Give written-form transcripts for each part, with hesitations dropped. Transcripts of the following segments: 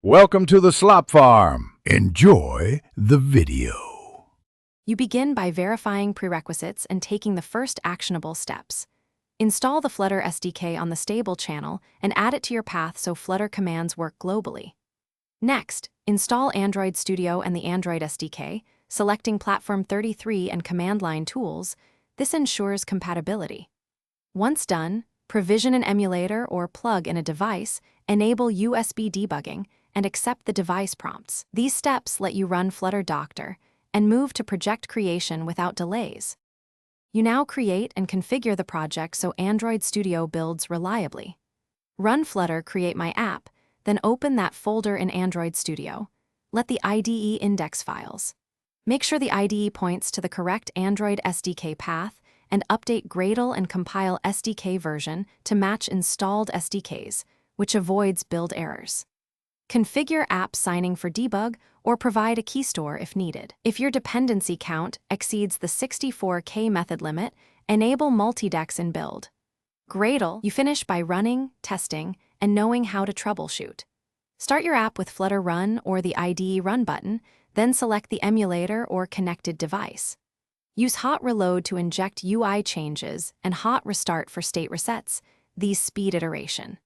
Welcome to the Slop Farm. Enjoy the video. You begin by verifying prerequisites and taking the first actionable steps. Install the Flutter SDK on the stable channel and add it to your path so Flutter commands work globally. Next, install Android Studio and the Android SDK, selecting Platform 33 and command line tools. This ensures compatibility. Once done, provision an emulator or plug in a device, enable USB debugging, and accept the device prompts. These steps let you run Flutter Doctor and move to project creation without delays. You now create and configure the project so Android Studio builds reliably. Run Flutter Create My App, then open that folder in Android Studio. Let the IDE index files. Make sure the IDE points to the correct Android SDK path and update Gradle and compile SDK version to match installed SDKs, which avoids build errors. Configure app signing for debug or provide a key store if needed. If your dependency count exceeds the 64K method limit, enable multi-dex in build. Gradle, you finish by running, testing, and knowing how to troubleshoot. Start your app with Flutter Run or the IDE Run button, then select the emulator or connected device. Use Hot Reload to inject UI changes and Hot Restart for state resets. These speed iteration.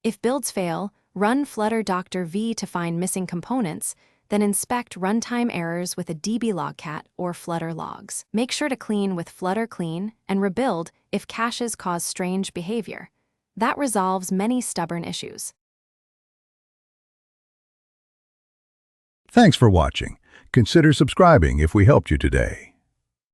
If builds fail, run Flutter Doctor V to find missing components, then inspect runtime errors with a dblogcat or Flutter logs. Make sure to clean with Flutter Clean and rebuild if caches cause strange behavior. That resolves many stubborn issues. Thanks for watching. Consider subscribing if we helped you today.